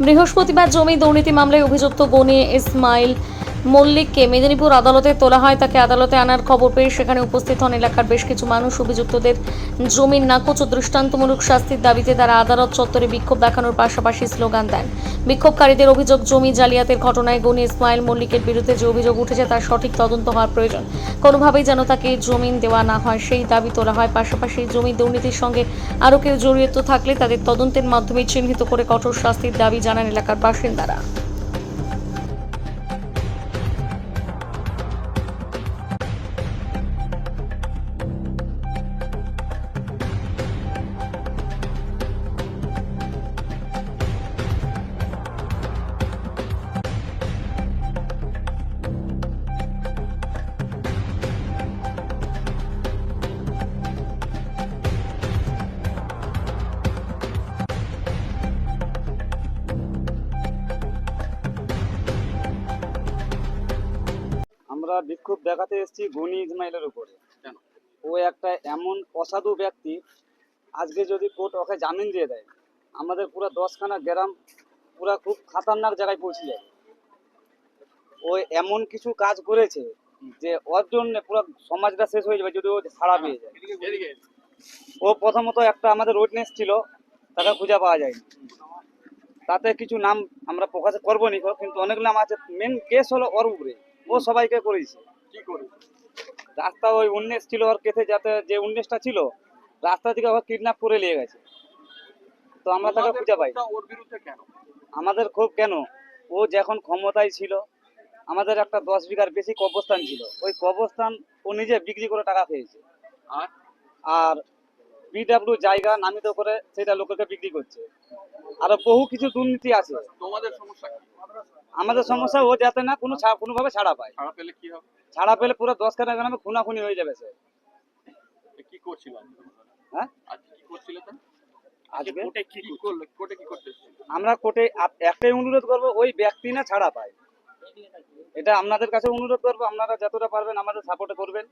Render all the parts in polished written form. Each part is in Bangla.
বৃহস্পতিবার জমি দুর্নীতি মামলায় অভিযুক্ত গনি ইসমাইল মল্লিককে মেদিনীপুর আদালতে তোলা হয়। তাকে আদালতে আনার খবর পেয়ে সেখানে উপস্থিত হন এলাকার বেশ কিছু মানুষ। অভিযুক্তদের জমির নাকচ ও দৃষ্টান্তমূলক শাস্তির দাবিতে তারা আদালত চত্বরে বিক্ষোভ দেখানোর পাশাপাশি স্লোগান দেন। বিক্ষোভকারীদের অভিযোগ, জমি জালিয়াতির ঘটনায় গনি ইসমাইল মল্লিকের বিরুদ্ধে যে অভিযোগ উঠেছে তার সঠিক তদন্ত হওয়ার প্রয়োজন। কোনোভাবেই যেন তাকে জমিন দেওয়া না হয় সেই দাবি তোলা হয়। পাশাপাশি জমি দুর্নীতির সঙ্গে আরও কেউ জড়িত থাকলে তাদের তদন্তের মাধ্যমে চিহ্নিত করে কঠোর শাস্তির দাবি জানান এলাকার বাসিন্দারা। আমরা বিক্ষোভ দেখাতে এসেছি গনি ইসমাইলের উপরে। ও একটা এমন অসাধু ব্যক্তি, আজকে যদি কোর্ট ওকে জামিন দিয়ে দেয় আমাদের পুরো 10খানা গ্রাম পুরা খুব খাতারনাক জায়গায় পৌঁছে যাবে। ও এমন কিছু কাজ করেছে যে ওর জন্য পুরো সমাজটা শেষ হয়ে যাবে যদি ও ছাড়া পেয়ে যায়। ও প্রথমত একটা আমাদের উইটনেস ছিল, তাকে খুঁজে পাওয়া যায়নি। তাতে কিছু নাম আমরা প্রকাশ করবো নি, কিন্তু অনেক নাম আছে। মেন কেস হলো ওর উপরে, ও সবাইকে করেছে। কি করে রাস্তা ওই 19 ছিল ওর কেসে, যাতে যে 19টা ছিল রাস্তা থেকে ওকে কিডন্যাপ করে নিয়ে গেছে। তো আমরা তাকে খুঁজে পাই। ওর বিরুদ্ধে কেন আমাদের খুব কেন, ও যখন ক্ষমতায় ছিল আমাদের একটা 10 বিঘার বেশি কবরস্থান ছিল। ওই কবরস্থান ও নিজে বিক্রি করে টাকা পেয়েছে। আর বিডব্লিউ জায়গা নামিত করে সেটা লোকেকে বিক্রি করছে। আরো বহু কিছু দুর্নীতি আছে। তোমাদের সমস্যা কি? আমাদের সমস্যা ও যাতে না কোনোভাবে ছাড়া পায়। ছাড়া পেলে কি হবে? ছাড়া পেলে পুরো 10খানা গ্রামে খুনাখুনি হয়ে যাবে। সে কি করছিল? হ্যাঁ, আজকে কি করছিল? আজকে কোর্টে কি করলো? কোর্টে কি করতে এসেছিল? আমরা কোর্টে একটাই অনুরোধ করবো, ওই ব্যক্তি না ছাড়া পায়। এটা আপনাদের কাছে অনুরোধ করবো, আপনারা যতটা পারবেন আমাদের সাপোর্ট করবেন।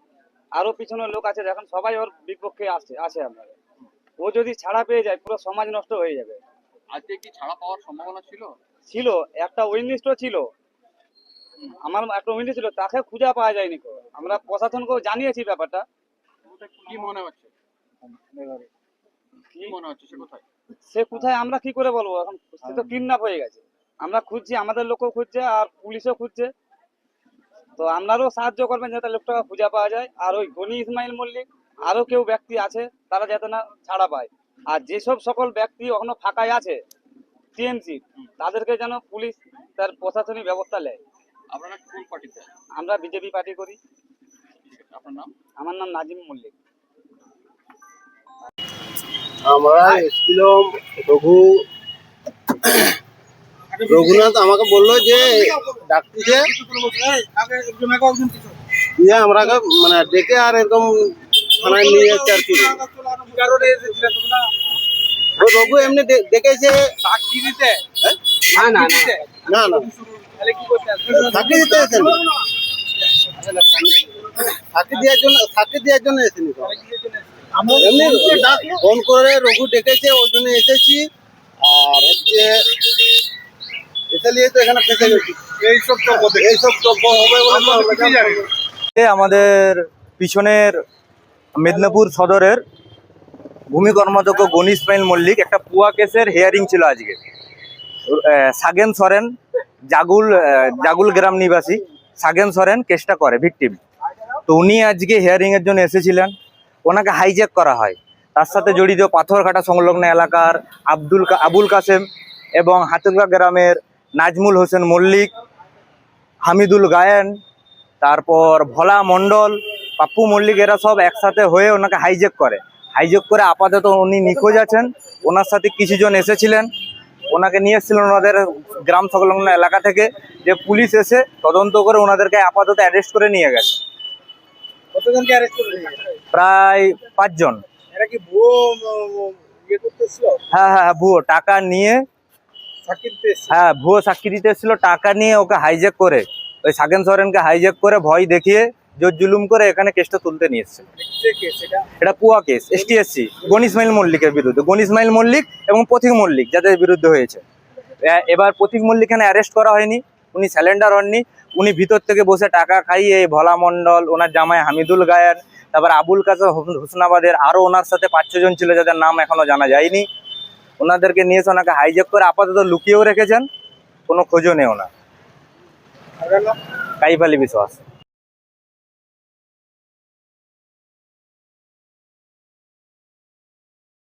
আরো পিছনের লোক আছে, এখন সবাই ওর বিপক্ষে আসে আপনারা। ও যদি ছাড়া পেয়ে যায় পুরো সমাজ নষ্ট হয়ে যাবে। আজকে কি ছাড়া পাওয়ার সম্ভাবনা ছিল? ছিল, একটা উইটনেসও ছিল। আমার একটা উইটনেস ছিল, তাকে খুঁজে পাওয়া যায়নি। আমরা প্রশাসনকেও জানিয়েছি ব্যাপারটা। কি মনে হচ্ছে? কি মনে হচ্ছে সে কোথায়? সে কোথায় আমরা কি করে বলবো? এখন সে তো কিডন্যাপ হয়ে গেছে। আমরা খুঁজছি, আমাদের লোকও খুঁজছে আর পুলিশও খুঁজছে। তো আপনারাও সাহায্য করবেন যাতে লোকটাকে খুঁজে পাওয়া যায়। আর ওই গনি ইসমাইল মল্লিক আরো কেউ ব্যক্তি আছে, তারা যাতে না ছাড়া পায়। আর যেসব সকল ব্যক্তি এখনো ফাঁকায় আছে টিএমসি, তাদেরকে যেন পুলিশ তার প্রশাসনিক ব্যবস্থা নেয়। আপনারা কোন পার্টিতে? আমরা বিজেপি পার্টি করি। আপনার নাম? আমার নাম নাজিম মল্লিক। আমরা এসেছিলাম, রঘুনাথ আমাকে বললো যে ডাকতেছে, দিয়ে আমরা মানে ডেকে আর এরকম থানায় নিয়ে যাচ্ছে আর কি। রঘু এমনি ডেকেছে সাক্ষী দিতে। না সাক্ষী দিতে এসেছেন, সাক্ষী দেওয়ার জন্য এসেনি। এমনি ফোন করে রঘু ডেকেছে, ওই জন্য এসেছি। আর হচ্ছে তো এখানে ফেসে গেছি। এইসব তব্য হবে বলে আমাদের পিছনের মেদিনীপুর সদরের ভূমি কর্মযোগ্য গনি ইসমাইল মল্লিক একটা পুয়া কেসের হিয়ারিং ছিল আজকে। সাগেন সরেন জাগুল গ্রাম নিবাসী সাগেন সরেন কেসটা করে ভিকটিম। তো উনি আজকে হিয়ারিং এর জন্য এসেছিলেন। ওনাকে হাইজ্যাক করা হয়। তার সাথে জড়িত পাথরঘাটা সংলগ্ন এলাকার আবুল কাসেম এবং হাতুরগা গ্রামের নাজমুল হোসেন মল্লিক, হামিদুল গায়েন, তারপর ভোলা মণ্ডল, পাপ্পু মল্লিক, এরা সব একসাথে হয়ে ওনাকে হাইজ্যাক করে আপাতত উনি নিখোঁজ আছেন। ওনার সাথে কিছুজন এসেছিলেন, ওনাকে নিয়ে এসেছিলেন ওনাদের গ্রাম সংলগ্ন এলাকা থেকে, যে পুলিশ এসে তদন্ত করে ওনাদেরকে আপাতত অ্যারেস্ট করে নিয়ে গেছে। কতজনকে অ্যারেস্ট করে নিয়ে গেছে? প্রায় 5 জন। এরা কি ভুয়ো করতেছিল? হ্যাঁ, ভুয়ো টাকা নিয়ে সাক্ষী দিতে এসেছিল। হ্যাঁ, ভুয়ো সাক্ষী দিতে এসেছিল। টাকা নিয়ে ওকে হাইজ্যাক করে, ওই সাগেন সরেনকে হাইজ্যাক করে ভয় দেখিয়ে জোর জুলুম করে এখানে কেসটা তুলতে নিয়ে এসছে। এটা পুয়া case, ST SC Gani Ismail মল্লিকের বিরুদ্ধে, গনি ইসমাইল মল্লিক এবং পথিক মল্লিক যাদের বিরুদ্ধে হয়েছে। এবার প্রতীক মল্লিক এখানে অ্যারেস্ট করা হয়নি, উনি স্যালেন্ডার হননি। উনি ভিতর থেকে বসে টাকা খাইয়ে ভোলা মণ্ডল, ওনার জামাই হামিদুল গায়েন, তারপর আবুল কাসেম হোসনাবাদের আরও ওনার সাথে 5-6 জন ছিল যাদের নাম এখনো জানা যায়নি। ওনাদেরকে নিয়ে এসে ওনাকে হাইজ্যাক করে আপাতত লুকিয়েও রেখেছেন, কোনো খোঁজও নেই ওনার। কাইফ আলী বিশ্বাস।